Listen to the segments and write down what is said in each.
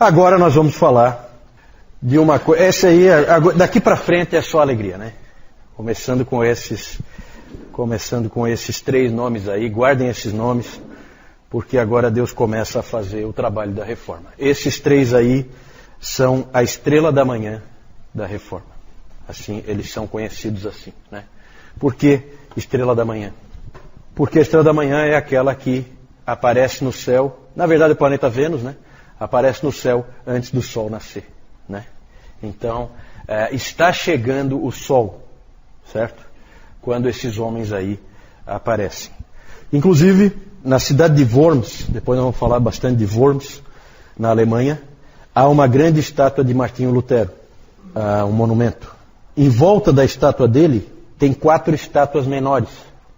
Agora nós vamos falar de uma coisa. Essa aí, daqui para frente é só alegria, né? Começando com esses 3 nomes aí, guardem esses nomes, porque agora Deus começa a fazer o trabalho da reforma. Esses 3 aí são a estrela da manhã da reforma. Assim, eles são conhecidos assim, né? Por que estrela da manhã? Porque a estrela da manhã é aquela que aparece no céu, na verdade o planeta Vênus, né? Aparece no céu antes do Sol nascer, né? Então, está chegando o Sol, certo? Quando esses homens aí aparecem. Inclusive, na cidade de Worms, depois nós vamos falar bastante de Worms, na Alemanha, há uma grande estátua de Martinho Lutero, um monumento. Em volta da estátua dele, tem 4 estátuas menores.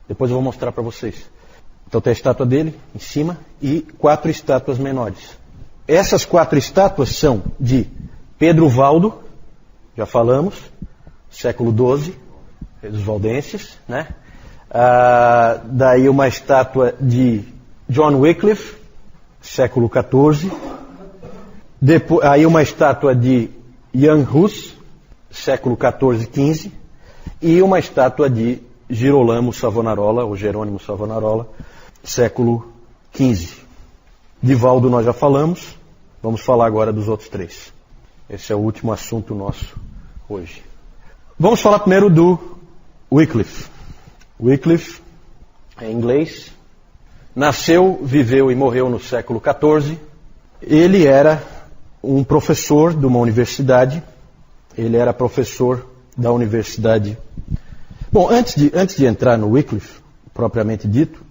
Depois eu vou mostrar para vocês. Então tem a estátua dele em cima e 4 estátuas menores. Essas 4 estátuas são de Pedro Valdo, já falamos, século XII, dos valdenses, né? Daí uma estátua de John Wycliffe, século XIV. Aí uma estátua de Jan Hus, século XIV, XV. E uma estátua de Girolamo Savonarola, ou Jerônimo Savonarola, século XV. De Valdo nós já falamos, vamos falar agora dos outros 3. Esse é o último assunto nosso hoje. Vamos falar primeiro do Wycliffe. Wycliffe é inglês, nasceu, viveu e morreu no século XIV. Ele era um professor de uma universidade, ele era professor da universidade. Bom, antes de entrar no Wycliffe, propriamente dito,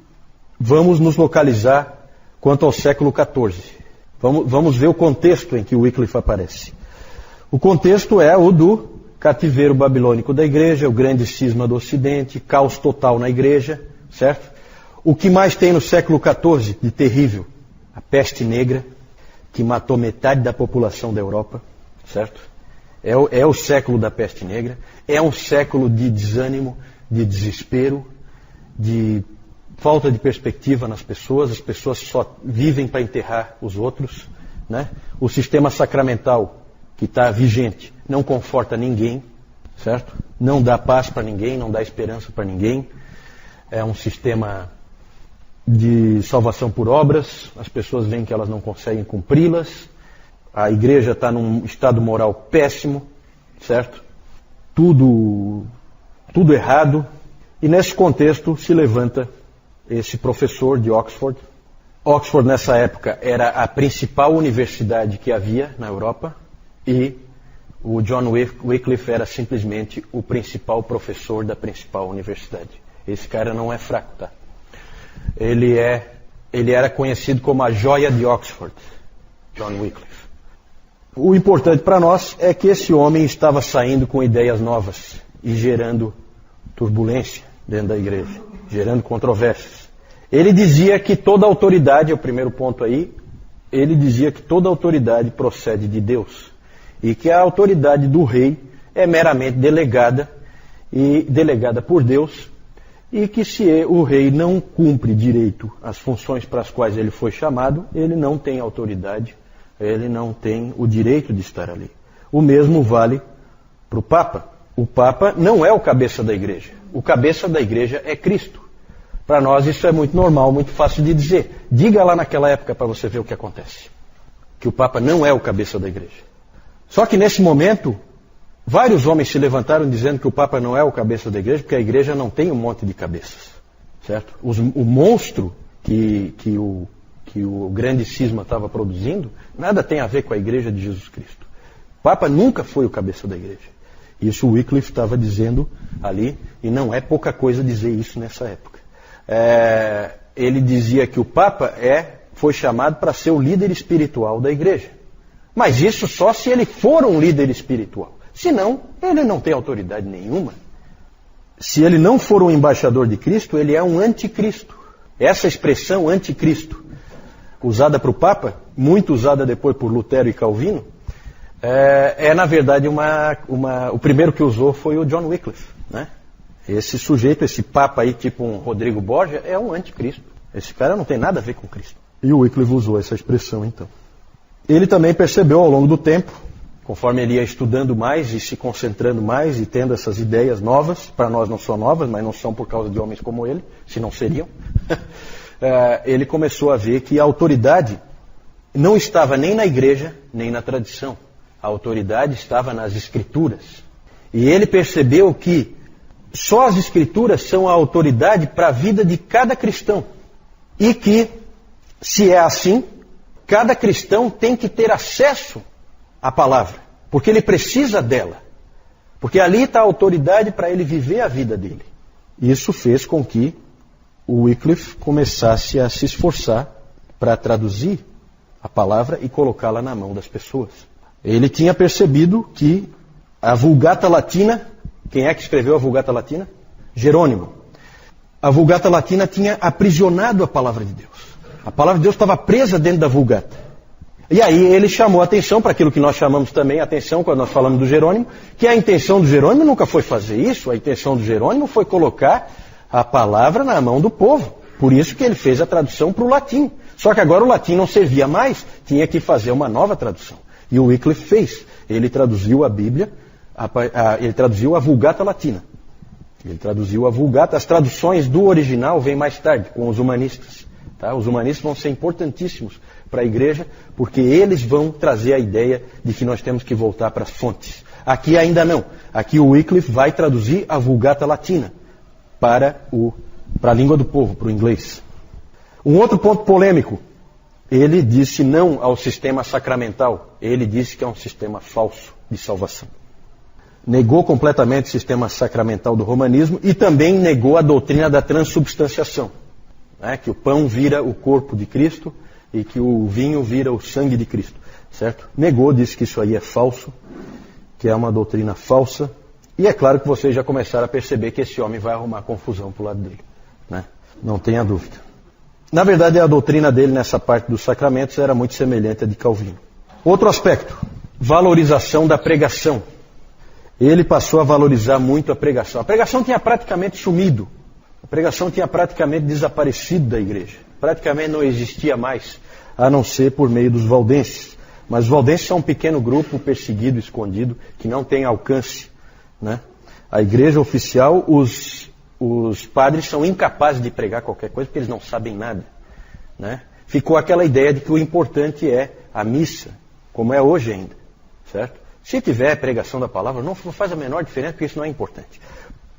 vamos nos localizar quanto ao século XIV. Vamos ver o contexto em que o Wycliffe aparece. O contexto é o do cativeiro babilônico da igreja, o grande cisma do Ocidente, caos total na igreja, certo? O que mais tem no século XIV de terrível? A peste negra, que matou metade da população da Europa, certo? É o século da peste negra, é um século de desânimo, de desespero, de falta de perspectiva nas pessoas, as pessoas só vivem para enterrar os outros, né? O sistema sacramental que está vigente não conforta ninguém, certo? Não dá paz para ninguém, não dá esperança para ninguém. É um sistema de salvação por obras, as pessoas veem que elas não conseguem cumpri-las, a igreja está num estado moral péssimo, certo? Tudo errado. E nesse contexto se levanta esse professor de Oxford. Oxford nessa época era a principal universidade que havia na Europa e o John Wycliffe era simplesmente o principal professor da principal universidade. Esse cara não é fraco, tá? Ele era conhecido como a joia de Oxford, John Wycliffe. O importante para nós é que esse homem estava saindo com ideias novas e gerando turbulência dentro da igreja, gerando controvérsias. Ele dizia que toda autoridade, é o primeiro ponto aí, ele dizia que toda autoridade procede de Deus e que a autoridade do rei é meramente delegada por Deus e que se o rei não cumpre direito as funções para as quais ele foi chamado, ele não tem autoridade, ele não tem o direito de estar ali. O mesmo vale para o Papa. O Papa não é o cabeça da igreja. O cabeça da igreja é Cristo. Para nós isso é muito normal, muito fácil de dizer. Diga lá naquela época para você ver o que acontece. Que o Papa não é o cabeça da igreja. Só que nesse momento, vários homens se levantaram dizendo que o Papa não é o cabeça da igreja, porque a igreja não tem um monte de cabeças. Certo? O monstro que o grande cisma estava produzindo, nada tem a ver com a igreja de Jesus Cristo. O Papa nunca foi o cabeça da igreja. Isso o Wycliffe estava dizendo ali, e não é pouca coisa dizer isso nessa época. Ele dizia que o Papa foi chamado para ser o líder espiritual da igreja. Mas isso só se ele for um líder espiritual. Senão, ele não tem autoridade nenhuma. Se ele não for um embaixador de Cristo, ele é um anticristo. Essa expressão anticristo, usada para o Papa, muito usada depois por Lutero e Calvino, na verdade, o primeiro que usou foi o John Wycliffe, né? Esse sujeito, esse Papa aí, tipo um Rodrigo Borgia, é um anticristo. Esse cara não tem nada a ver com Cristo. E o Wycliffe usou essa expressão, então. Ele também percebeu ao longo do tempo, conforme ele ia estudando mais e se concentrando mais e tendo essas ideias novas, para nós não são novas, mas não são por causa de homens como ele, se não seriam, ele começou a ver que a autoridade não estava nem na igreja, nem na tradição. A autoridade estava nas escrituras. E ele percebeu que só as escrituras são a autoridade para a vida de cada cristão. E que, se é assim, cada cristão tem que ter acesso à palavra, porque ele precisa dela. Porque ali está a autoridade para ele viver a vida dele. Isso fez com que o Wycliffe começasse a se esforçar para traduzir a palavra e colocá-la na mão das pessoas. Ele tinha percebido que a Vulgata Latina, quem é que escreveu a Vulgata Latina? Jerônimo. A Vulgata Latina tinha aprisionado a palavra de Deus. A palavra de Deus estava presa dentro da Vulgata. E aí ele chamou a atenção para aquilo que nós chamamos também atenção quando nós falamos do Jerônimo, que a intenção do Jerônimo nunca foi fazer isso, a intenção do Jerônimo foi colocar a palavra na mão do povo. Por isso que ele fez a tradução para o latim. Só que agora o latim não servia mais, tinha que fazer uma nova tradução. E o Wycliffe fez. Ele traduziu a Bíblia, ele traduziu a Vulgata Latina. Ele traduziu a Vulgata. As traduções do original vêm mais tarde, com os humanistas. Tá? Os humanistas vão ser importantíssimos para a igreja, porque eles vão trazer a ideia de que nós temos que voltar para as fontes. Aqui ainda não. Aqui o Wycliffe vai traduzir a Vulgata Latina para a língua do povo, para o inglês. Um outro ponto polêmico. Ele disse não ao sistema sacramental. Ele disse que é um sistema falso de salvação. Negou completamente o sistema sacramental do romanismo e também negou a doutrina da transubstanciação. Né? Que o pão vira o corpo de Cristo e que o vinho vira o sangue de Cristo. Certo? Negou, disse que isso aí é falso, que é uma doutrina falsa. E é claro que vocês já começaram a perceber que esse homem vai arrumar confusão para o lado dele. Né? Não tenha dúvida. Na verdade, a doutrina dele nessa parte dos sacramentos era muito semelhante à de Calvino. Outro aspecto, valorização da pregação. Ele passou a valorizar muito a pregação. A pregação tinha praticamente sumido. A pregação tinha praticamente desaparecido da igreja. Praticamente não existia mais, a não ser por meio dos valdenses. Mas os valdenses são um pequeno grupo perseguido, escondido, que não tem alcance. Né? A igreja oficial, os padres são incapazes de pregar qualquer coisa porque eles não sabem nada. Né? Ficou aquela ideia de que o importante é a missa, como é hoje ainda. Certo? Se tiver pregação da palavra, não faz a menor diferença porque isso não é importante.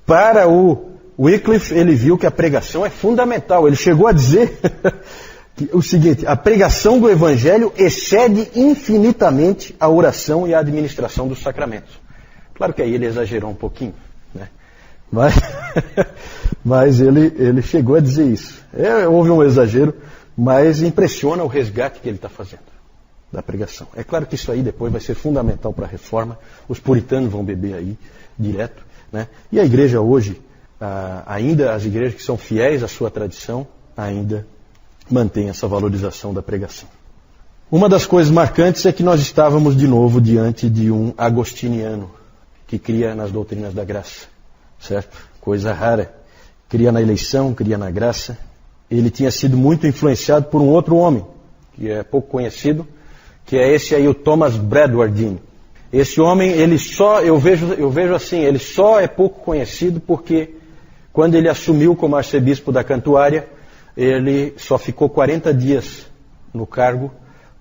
Para o Wycliffe, ele viu que a pregação é fundamental. Ele chegou a dizer o seguinte: a pregação do evangelho excede infinitamente a oração e a administração dos sacramentos. Claro que aí ele exagerou um pouquinho, né? Mas ele chegou a dizer isso. Houve um exagero, mas impressiona o resgate que ele está fazendo da pregação. É claro que isso aí depois vai ser fundamental para a reforma. Os puritanos vão beber aí direto, né? E a igreja hoje, ainda as igrejas que são fiéis à sua tradição, ainda mantém essa valorização da pregação. Uma das coisas marcantes é que nós estávamos de novo diante de um agostiniano que cria nas doutrinas da graça, certo? Coisa rara. Cria na eleição, cria na graça. Ele tinha sido muito influenciado por um outro homem, que é pouco conhecido, que é esse aí, o Thomas Bradwardine. Esse homem, eu vejo assim, ele só é pouco conhecido porque quando ele assumiu como arcebispo da Cantuária, ele só ficou 40 dias no cargo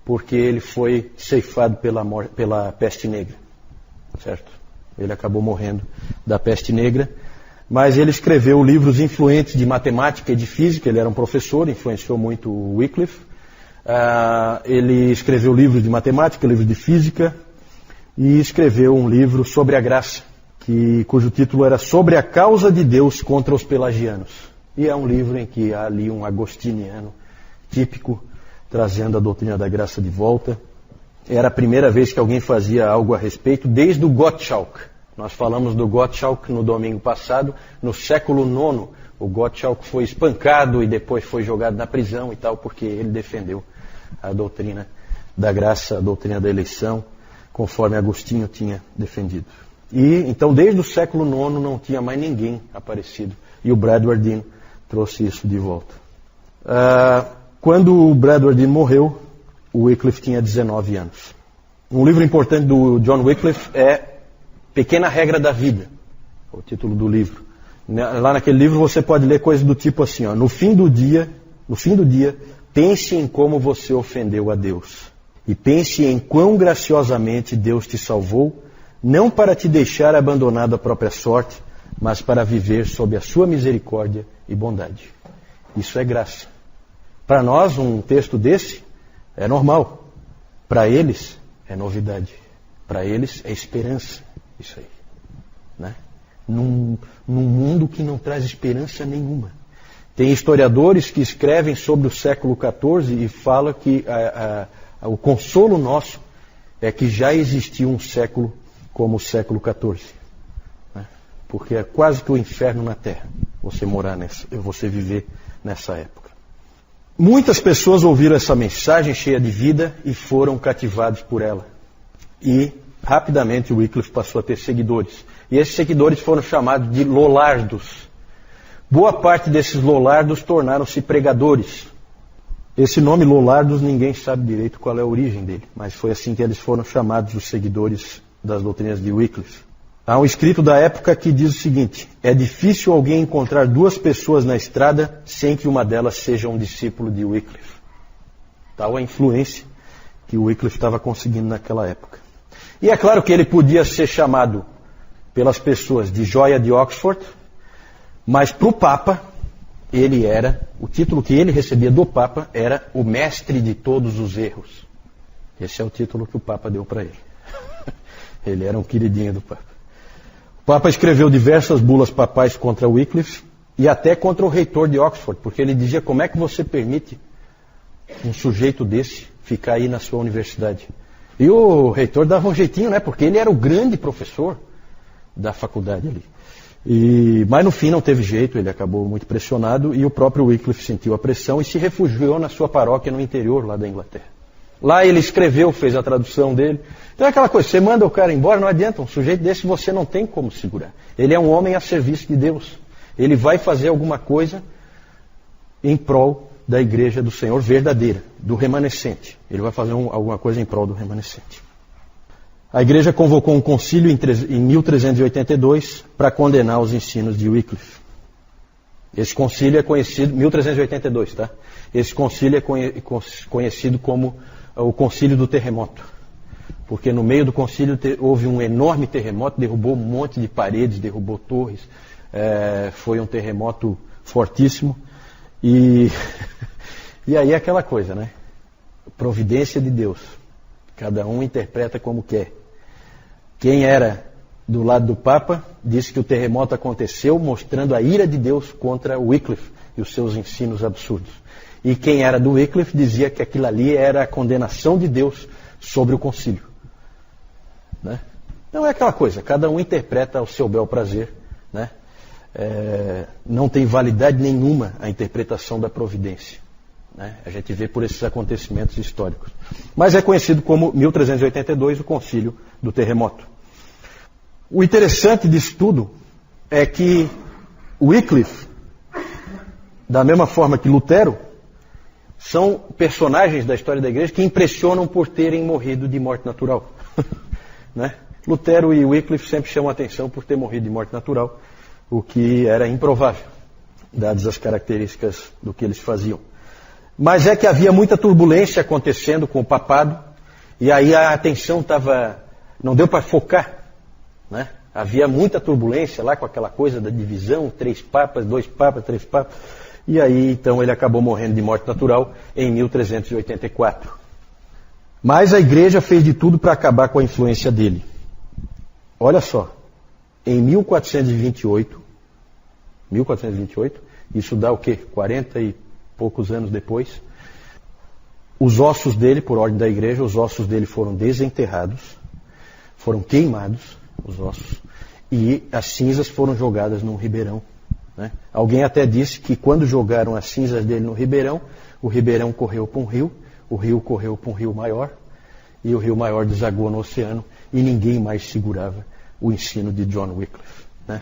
porque ele foi ceifado pela peste negra, certo? Ele acabou morrendo da peste negra, mas ele escreveu livros influentes de matemática e de física. Ele era um professor, influenciou muito o Wycliffe. Ele escreveu livros de matemática, livros de física, e escreveu um livro sobre a graça, cujo título era Sobre a Causa de Deus contra os Pelagianos. E é um livro em que há ali um agostiniano típico, trazendo a doutrina da graça de volta. Era a primeira vez que alguém fazia algo a respeito, desde o Gottschalk. Nós falamos do Gottschalk no domingo passado. No século IX, o Gottschalk foi espancado e depois foi jogado na prisão e tal, porque ele defendeu a doutrina da graça, a doutrina da eleição, conforme Agostinho tinha defendido. E então, desde o século IX, não tinha mais ninguém aparecido. E o Bradwardine trouxe isso de volta. Quando o Bradwardine morreu, o Wycliffe tinha 19 anos. Um livro importante do John Wycliffe é Pequena Regra da Vida, o título do livro. Lá naquele livro você pode ler coisas do tipo assim, ó, no fim do dia, pense em como você ofendeu a Deus. E pense em quão graciosamente Deus te salvou, não para te deixar abandonado à própria sorte, mas para viver sob a sua misericórdia e bondade. Isso é graça. Para nós, um texto desse é normal. Para eles, é novidade. Para eles, é esperança. Isso aí. Né? Num mundo que não traz esperança nenhuma. Tem historiadores que escrevem sobre o século XIV e falam que o consolo nosso é que já existiu um século como o século XIV. Né? Porque é quase que o inferno na Terra você viver nessa época. Muitas pessoas ouviram essa mensagem cheia de vida e foram cativados por ela. E rapidamente o Wycliffe passou a ter seguidores. E esses seguidores foram chamados de Lollardos. Boa parte desses Lollardos tornaram-se pregadores. Esse nome Lollardos ninguém sabe direito qual é a origem dele, mas foi assim que eles foram chamados, os seguidores das doutrinas de Wycliffe. Há um escrito da época que diz o seguinte: é difícil alguém encontrar duas pessoas na estrada sem que uma delas seja um discípulo de Wycliffe. Tal a influência que o Wycliffe estava conseguindo naquela época. E é claro que ele podia ser chamado pelas pessoas de joia de Oxford, mas para o Papa, o título que ele recebia do Papa era o mestre de todos os erros. Esse é o título que o Papa deu para ele. Ele era um queridinho do Papa. O Papa escreveu diversas bulas papais contra Wycliffe e até contra o reitor de Oxford, porque ele dizia: como é que você permite um sujeito desse ficar aí na sua universidade? E o reitor dava um jeitinho, né? Porque ele era o grande professor da faculdade ali. Mas no fim não teve jeito, ele acabou muito pressionado e o próprio Wycliffe sentiu a pressão e se refugiou na sua paróquia no interior lá da Inglaterra. Lá ele escreveu, fez a tradução dele. Então é aquela coisa, você manda o cara embora, não adianta, um sujeito desse você não tem como segurar. Ele é um homem a serviço de Deus. Ele vai fazer alguma coisa em prol da igreja do Senhor verdadeira, do remanescente. Ele vai fazer alguma coisa em prol do remanescente. A igreja convocou um concílio em 1382 para condenar os ensinos de Wycliffe. Esse concílio é conhecido, 1382, tá? Esse concílio é conhecido como o concílio do terremoto. Porque no meio do concílio houve um enorme terremoto, derrubou um monte de paredes, derrubou torres. Foi um terremoto fortíssimo. E aí é aquela coisa, né? Providência de Deus. Cada um interpreta como quer. Quem era do lado do Papa disse que o terremoto aconteceu mostrando a ira de Deus contra Wycliffe e os seus ensinos absurdos. E quem era do Wycliffe dizia que aquilo ali era a condenação de Deus sobre o concílio. Né? Então é aquela coisa, cada um interpreta ao seu bel prazer. Né? Não tem validade nenhuma a interpretação da providência. Né? A gente vê por esses acontecimentos históricos. Mas é conhecido como 1382, o concílio do terremoto. O interessante disso tudo é que Wycliffe, da mesma forma que Lutero, são personagens da história da igreja que impressionam por terem morrido de morte natural. Né? Lutero e Wycliffe sempre chamam a atenção por ter morrido de morte natural, o que era improvável, dadas as características do que eles faziam. Mas é que havia muita turbulência acontecendo com o papado, e aí a atenção não deu para focar. Né? Havia muita turbulência lá com aquela coisa da divisão, 3 papas, 2 papas, 3 papas. E aí então ele acabou morrendo de morte natural em 1384. Mas a igreja fez de tudo para acabar com a influência dele. Olha só, em 1428, isso dá o quê? 40 e poucos anos depois, os ossos dele, por ordem da igreja, os ossos dele foram desenterrados, foram queimados, os ossos, e as cinzas foram jogadas num ribeirão. Né? Alguém até disse que quando jogaram as cinzas dele no ribeirão, o ribeirão correu para um rio, o rio correu para um rio maior, e o rio maior desagou no oceano, e ninguém mais segurava o ensino de John Wycliffe. Né?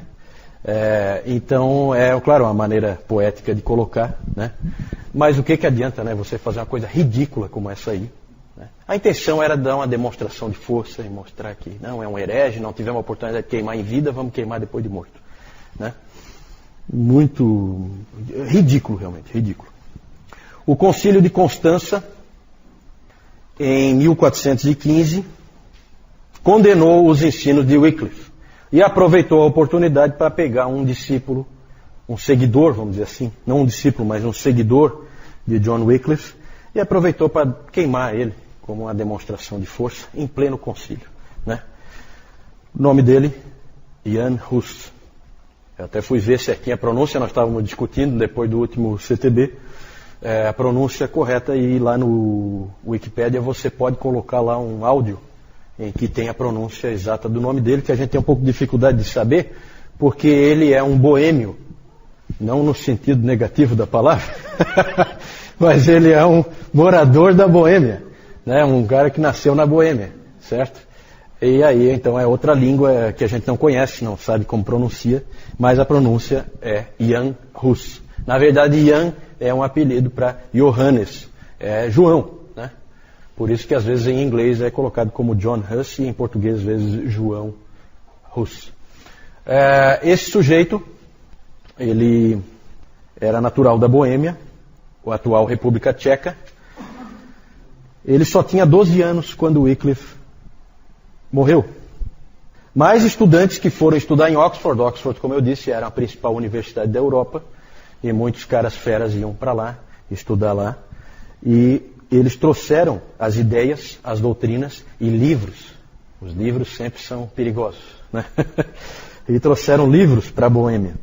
Então, claro, uma maneira poética de colocar, né? Mas o que adianta, né, você fazer uma coisa ridícula como essa aí, A intenção era dar uma demonstração de força e mostrar que não é um herege, não tivemos a oportunidade de queimar em vida, vamos queimar depois de morto. Muito ridículo, realmente, ridículo. O Concílio de Constança, em 1415, condenou os ensinos de Wycliffe e aproveitou a oportunidade para pegar um discípulo, um seguidor, vamos dizer assim, não um discípulo, mas um seguidor de John Wycliffe, e aproveitou para queimar ele como uma demonstração de força em pleno concílio. O nome dele, Jan Hus. Eu até fui ver certinho a pronúncia, nós estávamos discutindo depois do último CTB, a pronúncia correta, e lá no Wikipédia você pode colocar lá um áudio em que tem a pronúncia exata do nome dele, que a gente tem um pouco de dificuldade de saber, porque ele é um boêmio, não no sentido negativo da palavra, mas ele é um morador da Boêmia, um cara que nasceu na Boêmia, certo? E aí, então, é outra língua que a gente não conhece, não sabe como pronuncia, mas a pronúncia é Jan Hus. Na verdade, Jan é um apelido para Johannes, é João, Por isso que às vezes em inglês é colocado como John Hus e em português às vezes João Hus. Esse sujeito, ele era natural da Boêmia, a atual República Tcheca. Ele só tinha 12 anos quando Wycliffe morreu. Mais estudantes que foram estudar em Oxford. Oxford, como eu disse, era a principal universidade da Europa. E muitos caras feras iam para lá, estudar lá. E eles trouxeram as ideias, as doutrinas e livros. Os livros sempre são perigosos, E trouxeram livros para a Boêmia.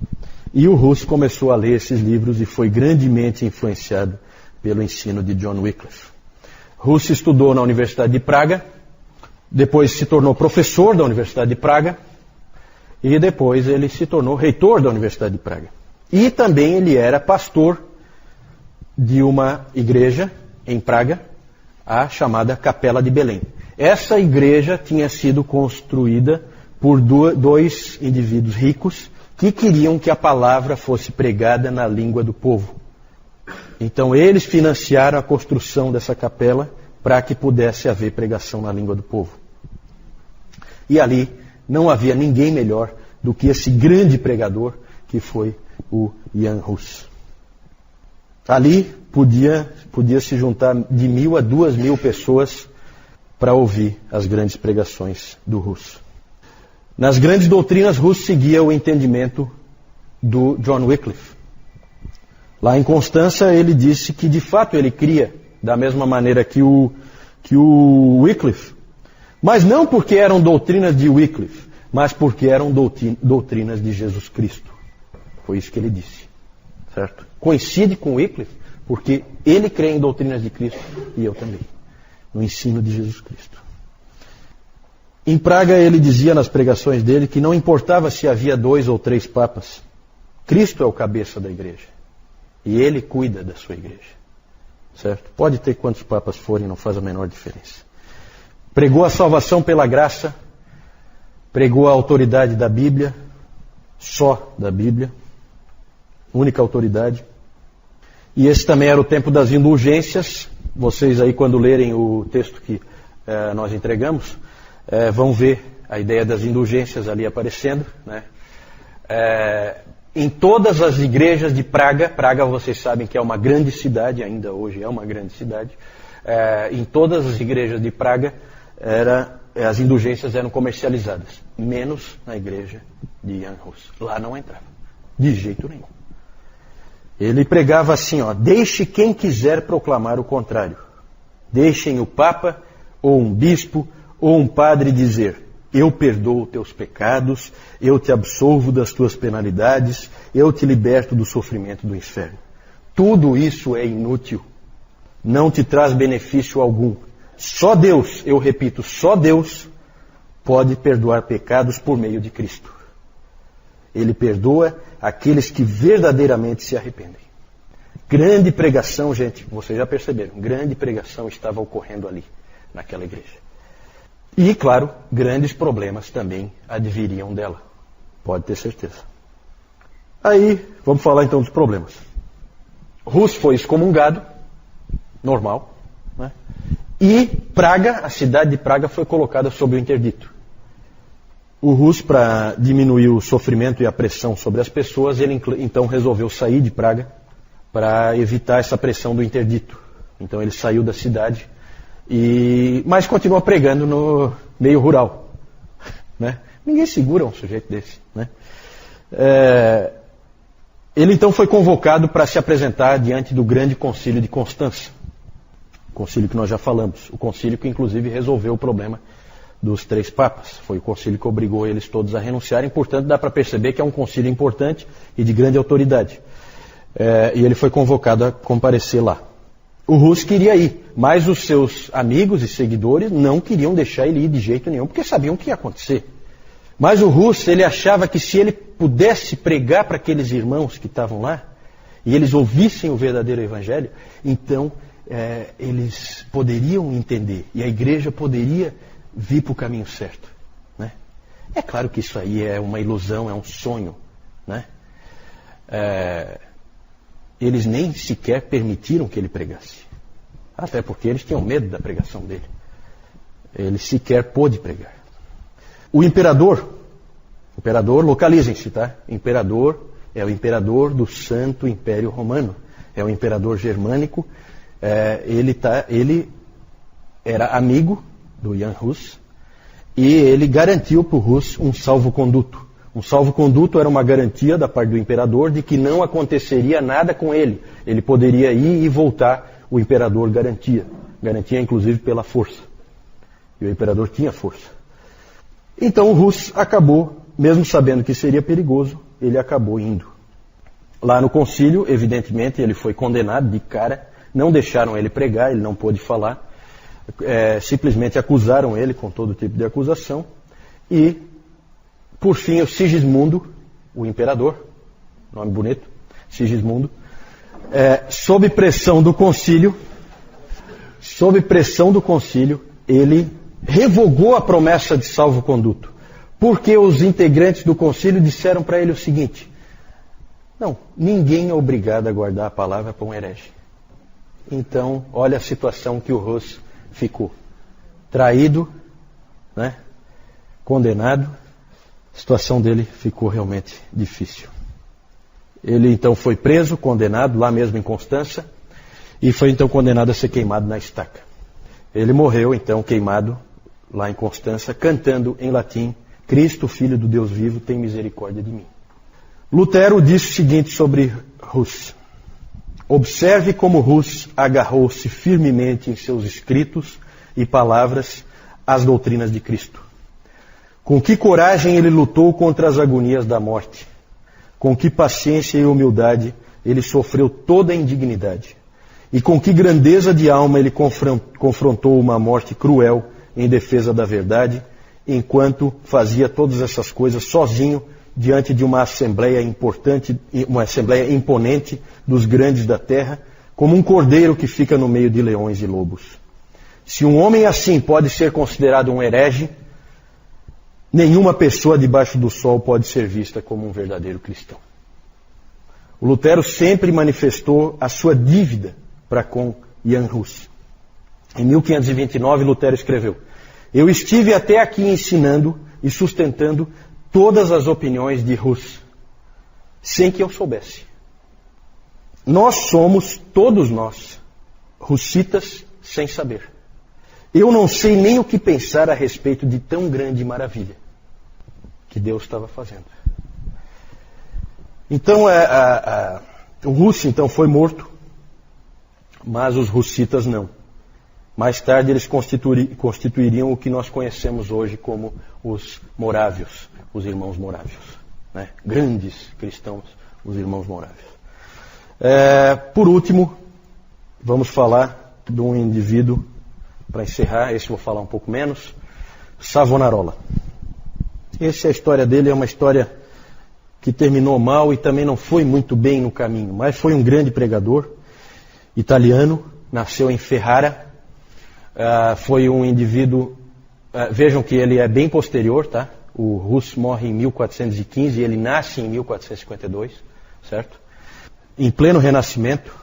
E o Hus começou a ler esses livros e foi grandemente influenciado pelo ensino de John Wycliffe. Hus estudou na Universidade de Praga, depois se tornou professor da Universidade de Praga, e depois ele se tornou reitor da Universidade de Praga. E também ele era pastor de uma igreja em Praga, a chamada Capela de Belém. Essa igreja tinha sido construída por dois indivíduos ricos que queriam que a palavra fosse pregada na língua do povo. Então eles financiaram a construção dessa capela para que pudesse haver pregação na língua do povo. E ali não havia ninguém melhor do que esse grande pregador que foi o Jan Hus. Ali podia se juntar de 1.000 a 2.000 pessoas para ouvir as grandes pregações do Hus. Nas grandes doutrinas, Hus seguia o entendimento do John Wycliffe. Lá em Constança, ele disse que de fato ele cria da mesma maneira que o Wycliffe, mas não porque eram doutrinas de Wycliffe, mas porque eram doutrinas de Jesus Cristo. Foi isso que ele disse, certo? Coincide com Wycliffe, porque ele crê em doutrinas de Cristo e eu também, no ensino de Jesus Cristo. Em Praga ele dizia nas pregações dele que não importava se havia 2 ou 3 papas, Cristo é o cabeça da igreja e ele cuida da sua igreja, certo? Pode ter quantos papas forem, não faz a menor diferença. Pregou a salvação pela graça, pregou a autoridade da Bíblia, só da Bíblia, única autoridade. E esse também era o tempo das indulgências. Vocês aí, quando lerem o texto que nós entregamos, vão ver a ideia das indulgências ali aparecendo, em todas as igrejas de Praga vocês sabem que é uma grande cidade, ainda hoje é uma grande cidade, em todas as igrejas de Praga as indulgências eram comercializadas, menos na igreja de Jan Hus. Lá não entrava, de jeito nenhum. Ele pregava assim, deixe quem quiser proclamar o contrário. Deixem o Papa, ou um bispo, ou um padre dizer, eu perdoo teus pecados, eu te absolvo das tuas penalidades, eu te liberto do sofrimento do inferno. Tudo isso é inútil, não te traz benefício algum. Só Deus, eu repito, só Deus pode perdoar pecados por meio de Cristo. Ele perdoa aqueles que verdadeiramente se arrependem. Grande pregação, gente, vocês já perceberam, grande pregação estava ocorrendo ali, naquela igreja. E, claro, grandes problemas também adviriam dela. Pode ter certeza. Aí, vamos falar então dos problemas. Hus foi excomungado, normal, E Praga, a cidade de Praga, foi colocada sob o interdito. O Rus, para diminuir o sofrimento e a pressão sobre as pessoas, ele então resolveu sair de Praga para evitar essa pressão do interdito. Então ele saiu da cidade, mas continua pregando no meio rural. Né? Ninguém segura um sujeito desse. Né? Ele então foi convocado para se apresentar diante do grande concílio de Constança. O concílio que nós já falamos. O concílio que inclusive resolveu o problema dos 3 papas. Foi o concílio que obrigou eles todos a renunciarem. Portanto, dá para perceber que é um concílio importante e de grande autoridade. E ele foi convocado a comparecer lá. O Rus queria ir, mas os seus amigos e seguidores não queriam deixar ele ir de jeito nenhum, porque sabiam o que ia acontecer. Mas o Rus, ele achava que se ele pudesse pregar para aqueles irmãos que estavam lá, e eles ouvissem o verdadeiro evangelho, então eles poderiam entender, e a igreja poderia vir para o caminho certo. Né? É claro que isso aí é uma ilusão, é um sonho. Né? Eles nem sequer permitiram que ele pregasse. Até porque eles tinham medo da pregação dele. Ele sequer pôde pregar. O imperador, localizem-se, tá? Imperador é o imperador do Santo Império Romano. É o imperador germânico. Ele era amigo do Jan Hus e ele garantiu para o Hus um salvo-conduto. Um salvo-conduto era uma garantia da parte do imperador de que não aconteceria nada com ele. Ele poderia ir e voltar, o imperador garantia. Garantia inclusive pela força. E o imperador tinha força. Então o Hus acabou, mesmo sabendo que seria perigoso, ele acabou indo. Lá no concílio, evidentemente, ele foi condenado de cara. Não deixaram ele pregar, ele não pôde falar. Simplesmente acusaram ele com todo tipo de acusação. E, por fim, o Sigismundo, o imperador, nome bonito, Sigismundo, sob pressão do concílio, ele revogou a promessa de salvo-conduto. Porque os integrantes do concílio disseram para ele o seguinte: não, ninguém é obrigado a guardar a palavra para um herege. Então, olha a situação que o Hus ficou. Traído, né? Condenado. A situação dele ficou realmente difícil. Ele então foi preso, condenado, lá mesmo em Constança, e foi então condenado a ser queimado na estaca. Ele morreu então queimado lá em Constança, cantando em latim: Cristo, Filho do Deus vivo, tem misericórdia de mim. Lutero disse o seguinte sobre Hus: observe como Hus agarrou-se firmemente em seus escritos e palavras às doutrinas de Cristo. Com que coragem ele lutou contra as agonias da morte. Com que paciência e humildade ele sofreu toda a indignidade. E com que grandeza de alma ele confrontou uma morte cruel em defesa da verdade, enquanto fazia todas essas coisas sozinho diante de uma assembleia importante, uma assembleia imponente dos grandes da terra, como um cordeiro que fica no meio de leões e lobos. Se um homem assim pode ser considerado um herege, nenhuma pessoa debaixo do sol pode ser vista como um verdadeiro cristão. O Lutero sempre manifestou a sua dívida para com Jan Hus. Em 1529, Lutero escreveu: eu estive até aqui ensinando e sustentando todas as opiniões de Hus, sem que eu soubesse. Nós somos, todos nós, hussitas sem saber. Eu não sei nem o que pensar a respeito de tão grande maravilha que Deus estava fazendo. Então, o Hus então foi morto, mas os hussitas não. Mais tarde eles constituiriam o que nós conhecemos hoje como os morávios, os irmãos morávios. Né? Grandes cristãos, os irmãos morávios. Por último, vamos falar de um indivíduo, para encerrar, esse eu vou falar um pouco menos, Savonarola. A história dele é uma história que terminou mal e também não foi muito bem no caminho, mas foi um grande pregador italiano, nasceu em Ferrara, foi um indivíduo, vejam que ele é bem posterior, tá? O Hus morre em 1415 e ele nasce em 1452, certo? Em pleno Renascimento,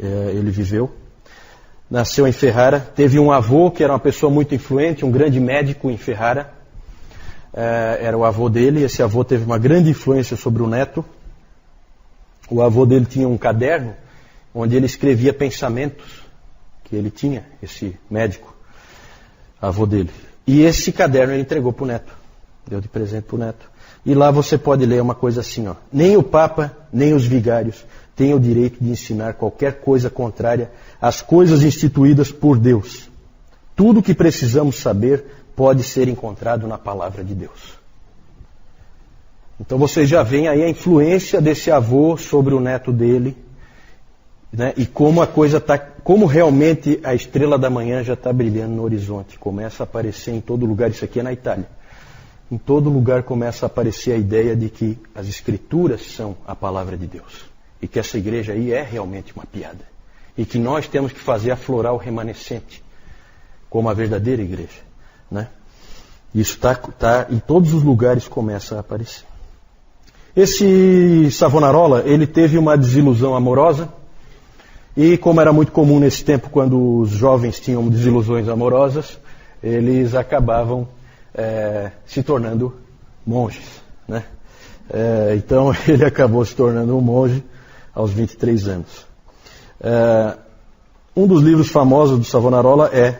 ele viveu. nasceu em Ferrara, teve um avô que era uma pessoa muito influente, um grande médico em Ferrara, era o avô dele. Esse avô teve uma grande influência sobre o neto. O avô dele tinha um caderno onde ele escrevia pensamentos que ele tinha, esse médico, avô dele. E esse caderno ele entregou para o neto, deu de presente para o neto. E lá você pode ler uma coisa assim, ó: nem o Papa, nem os vigários têm o direito de ensinar qualquer coisa contrária às coisas instituídas por Deus. Tudo o que precisamos saber pode ser encontrado na palavra de Deus. Então vocês já veem aí a influência desse avô sobre o neto dele, né? E como a coisa está, como realmente a estrela da manhã já está brilhando no horizonte, começa a aparecer em todo lugar. Isso aqui é na Itália. Em todo lugar começa a aparecer a ideia de que as Escrituras são a palavra de Deus. E que essa igreja aí é realmente uma piada. E que nós temos que fazer aflorar o remanescente, como a verdadeira igreja, né? Isso tá em todos os lugares, começa a aparecer. Esse Savonarola, ele teve uma desilusão amorosa. E como era muito comum nesse tempo, quando os jovens tinham desilusões amorosas, eles acabavam se tornando monges, né? Então ele acabou se tornando um monge aos 23 anos. Um dos livros famosos do Savonarola é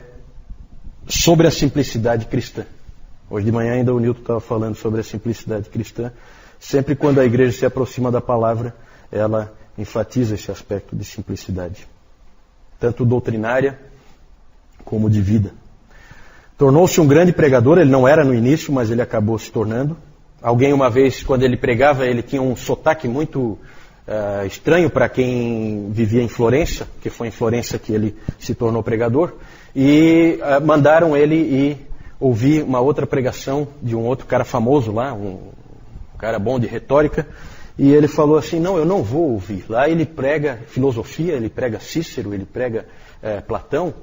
Sobre a Simplicidade Cristã. Hoje de manhã ainda o Nilton estava falando sobre a simplicidade cristã. Sempre quando a igreja se aproxima da palavra, ela enfatiza esse aspecto de simplicidade, tanto doutrinária como de vida. Tornou-se um grande pregador. Ele não era no início, mas ele acabou se tornando. Alguém uma vez, quando ele pregava, ele tinha um sotaque muito estranho para quem vivia em Florença, que foi em Florença que ele se tornou pregador, e mandaram ele ir ouvir uma outra pregação de um outro cara famoso lá, um cara bom de retórica, e ele falou assim: não, eu não vou ouvir. Lá ele prega filosofia, ele prega Cícero, ele prega Platão.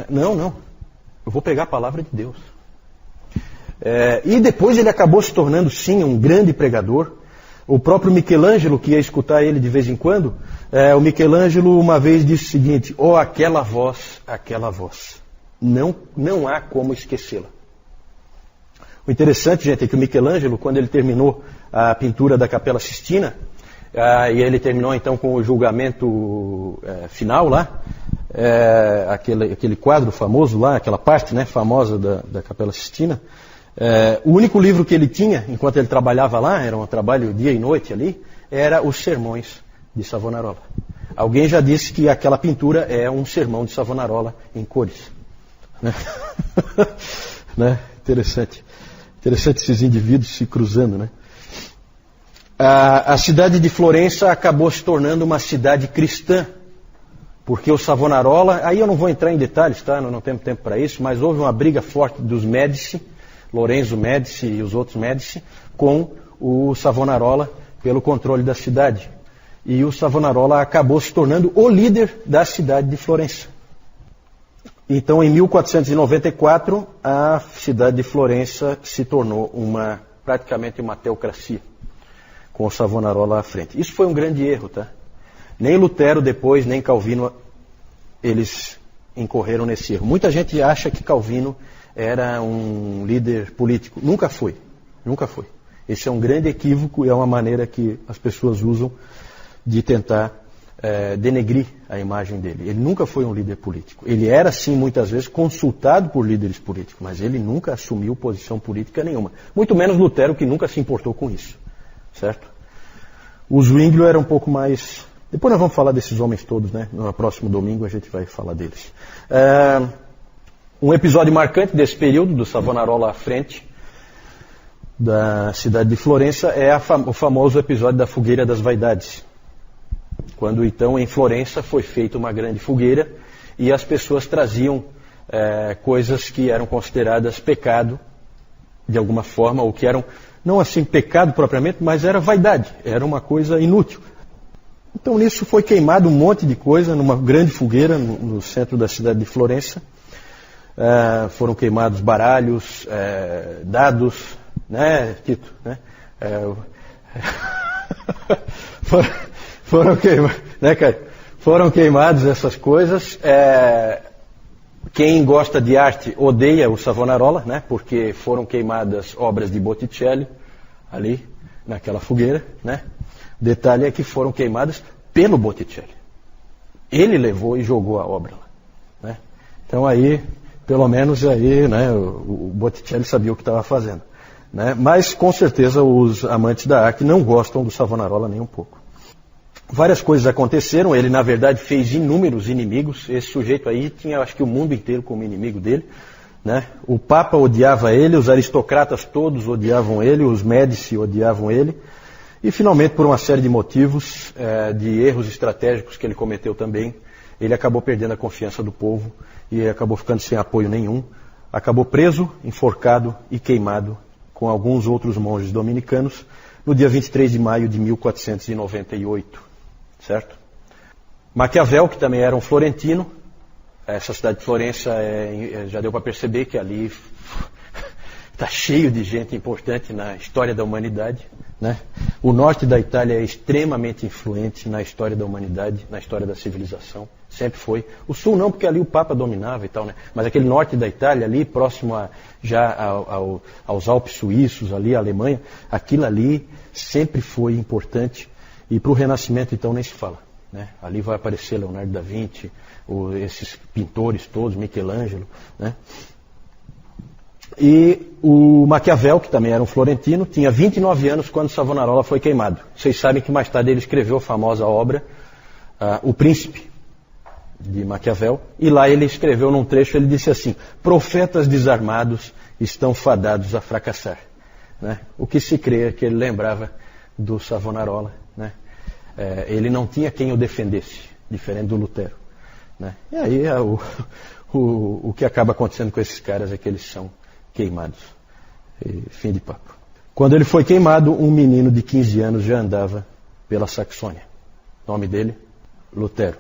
Não, eu vou pregar a palavra de Deus. E depois ele acabou se tornando, sim, um grande pregador. O próprio Michelangelo, que ia escutar ele de vez em quando, o Michelangelo uma vez disse o seguinte: aquela voz, não há como esquecê-la. O interessante, gente, é que o Michelangelo, quando ele terminou a pintura da Capela Sistina, e ele terminou então com o julgamento final lá, aquele quadro famoso lá, aquela parte, né, famosa da Capela Sistina, o único livro que ele tinha, enquanto ele trabalhava lá, era um trabalho dia e noite ali, era os sermões de Savonarola. Alguém já disse que aquela pintura é um sermão de Savonarola em cores. Né? Interessante esses indivíduos se cruzando, né? A cidade de Florença acabou se tornando uma cidade cristã, porque o Savonarola, aí eu não vou entrar em detalhes, tá? Não temos tempo para isso, mas houve uma briga forte dos Médici, Lorenzo Médici e os outros Médici, com o Savonarola pelo controle da cidade. E o Savonarola acabou se tornando o líder da cidade de Florença. Então, em 1494, a cidade de Florença se tornou praticamente uma teocracia, com o Savonarola à frente. Isso foi um grande erro, tá? Nem Lutero depois, nem Calvino, eles incorreram nesse erro. Muita gente acha que Calvino era um líder político. Nunca foi. Esse é um grande equívoco e é uma maneira que as pessoas usam de tentar denegrir a imagem dele. Ele nunca foi um líder político. Ele era, sim, muitas vezes consultado por líderes políticos, mas ele nunca assumiu posição política nenhuma. Muito menos Lutero, que nunca se importou com isso. Certo? O Zwinglio era um pouco mais... Depois nós vamos falar desses homens todos, né? No próximo domingo a gente vai falar deles. Um episódio marcante desse período, do Savonarola à frente da cidade de Florença, é o famoso episódio da Fogueira das Vaidades. Quando então em Florença foi feita uma grande fogueira e as pessoas traziam coisas que eram consideradas pecado, de alguma forma, ou que eram, não assim pecado propriamente, mas era vaidade, era uma coisa inútil. Então nisso foi queimado um monte de coisa numa grande fogueira no centro da cidade de Florença. Foram queimados baralhos, dados, né, Tito? Né? Foram queimados, né, Caio? Foram queimados essas coisas. Quem gosta de arte odeia o Savonarola, né? Porque foram queimadas obras de Botticelli ali naquela fogueira, né? Detalhe é que foram queimadas pelo Botticelli. Ele levou e jogou a obra lá, né? Então aí, pelo menos aí, né? O Botticelli sabia o que estava fazendo, né? Mas com certeza os amantes da arte não gostam do Savonarola nem um pouco. Várias coisas aconteceram, ele na verdade fez inúmeros inimigos, esse sujeito aí tinha acho que o mundo inteiro como inimigo dele, né? O Papa odiava ele, os aristocratas todos odiavam ele, os Médici odiavam ele, e finalmente por uma série de motivos, de erros estratégicos que ele cometeu também, ele acabou perdendo a confiança do povo e acabou ficando sem apoio nenhum, acabou preso, enforcado e queimado com alguns outros monges dominicanos no dia 23 de maio de 1498. Certo? Maquiavel, que também era um florentino, essa cidade de Florença já deu para perceber que ali está cheio de gente importante na história da humanidade, né? O norte da Itália é extremamente influente na história da humanidade, na história da civilização, sempre foi. O sul não, porque ali o Papa dominava e tal, né? Mas aquele norte da Itália ali, próximo aos Alpes suíços, ali a Alemanha, aquilo ali sempre foi importante. E para o Renascimento, então, nem se fala, né? Ali vai aparecer Leonardo da Vinci, esses pintores todos, Michelangelo, né? E o Maquiavel, que também era um florentino, tinha 29 anos quando Savonarola foi queimado. Vocês sabem que mais tarde ele escreveu a famosa obra O Príncipe, de Maquiavel. E lá ele escreveu num trecho, ele disse assim: profetas desarmados estão fadados a fracassar, né? O que se crê é que ele lembrava do Savonarola, né? Ele não tinha quem o defendesse, diferente do Lutero, né? E aí o que acaba acontecendo com esses caras é que eles são queimados. E fim de papo. Quando ele foi queimado, um menino de 15 anos já andava pela Saxônia. O nome dele? Lutero.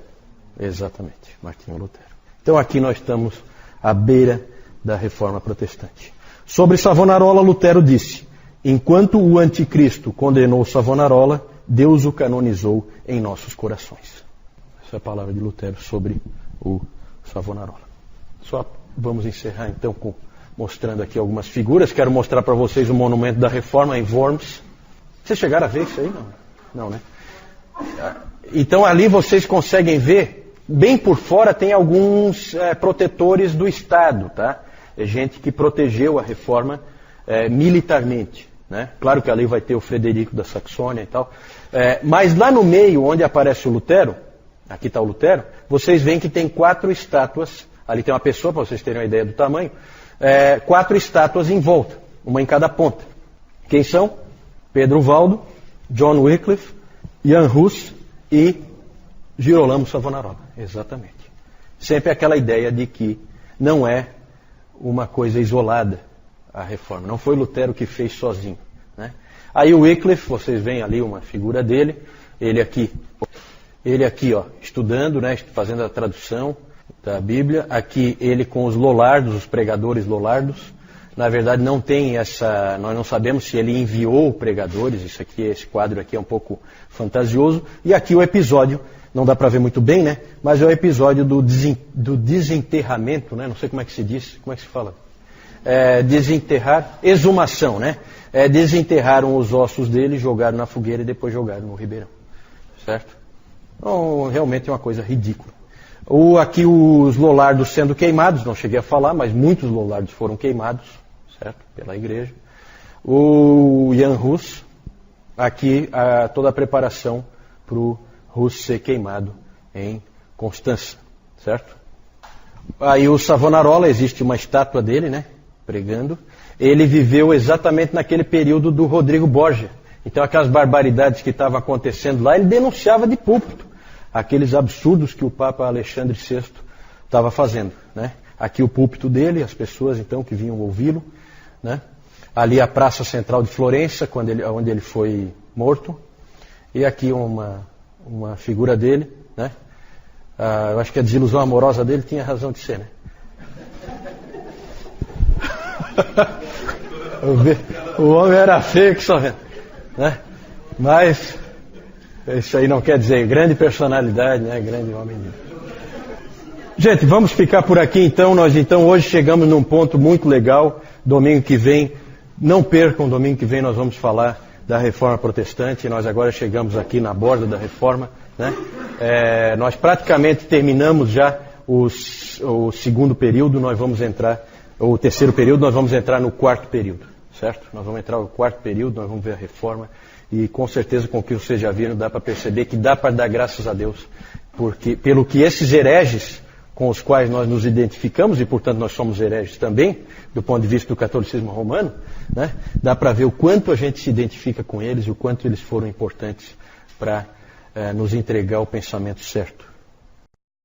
Exatamente, Martinho Lutero. Então aqui nós estamos à beira da Reforma Protestante. Sobre Savonarola, Lutero disse: enquanto o anticristo condenou Savonarola, Deus o canonizou em nossos corações. Essa é a palavra de Lutero sobre o Savonarola. Só vamos encerrar então mostrando aqui algumas figuras. Quero mostrar para vocês o monumento da Reforma em Worms. Vocês chegaram a ver isso aí? Não, não, né? Então ali vocês conseguem ver, bem por fora tem alguns protetores do Estado, tá? É gente que protegeu a Reforma militarmente, né? Claro que ali vai ter o Frederico da Saxônia e tal. Mas lá no meio, onde aparece o Lutero, aqui está o Lutero, vocês veem que tem 4 estátuas. Ali tem uma pessoa, para vocês terem uma ideia do tamanho. 4 estátuas em volta, uma em cada ponta. Quem são? Pedro Valdo, John Wycliffe, Jan Hus e Girolamo Savonarola. Exatamente. Sempre aquela ideia de que não é uma coisa isolada a Reforma. Não foi Lutero que fez sozinho, né? Aí o Wycliffe, vocês veem ali uma figura dele, ele aqui ó, estudando, né, fazendo a tradução da Bíblia. Aqui ele com os Lollardos, os pregadores Lollardos. Na verdade não tem nós não sabemos se ele enviou pregadores, esse quadro aqui é um pouco fantasioso. E aqui o episódio, não dá para ver muito bem, né, mas é o episódio do desenterramento, né, não sei como é que se diz, como é que se fala? Desenterrar, exumação, né? Desenterraram os ossos dele, jogaram na fogueira e depois jogaram no ribeirão, certo? Então, realmente é uma coisa ridícula. Aqui os Lollardos sendo queimados, não cheguei a falar, mas muitos Lollardos foram queimados, certo? Pela igreja. O Jan Hus, aqui toda a preparação para o Hus ser queimado em Constança, certo? Aí o Savonarola, existe uma estátua dele, né? Pregando. Ele viveu exatamente naquele período do Rodrigo Borgia. Então aquelas barbaridades que estavam acontecendo lá, ele denunciava de púlpito aqueles absurdos que o Papa Alexandre VI estava fazendo, né? Aqui o púlpito dele, as pessoas então que vinham ouvi-lo, né? Ali a praça central de Florença, onde ele foi morto. E aqui uma figura dele, né? Eu acho que a desilusão amorosa dele tinha razão de ser, né? O homem era feio que só vendo, né? Mas Isso aí não quer dizer grande personalidade, né? Grande homem de Deus. Gente, vamos ficar por aqui então. Nós então hoje chegamos num ponto muito legal. Domingo que vem, não percam, domingo que vem nós vamos falar da Reforma Protestante. Nós agora chegamos aqui na borda da Reforma, né? Nós praticamente terminamos já o segundo período, nós vamos entrar, o terceiro período, nós vamos entrar no quarto período, certo? Nós vamos entrar no quarto período, nós vamos ver a Reforma. E com certeza, com o que vocês já viram, dá para perceber que dá para dar graças a Deus. Porque, pelo que esses hereges com os quais nós nos identificamos, e portanto nós somos hereges também, do ponto de vista do catolicismo romano, né? Dá para ver o quanto a gente se identifica com eles e o quanto eles foram importantes para nos entregar o pensamento certo.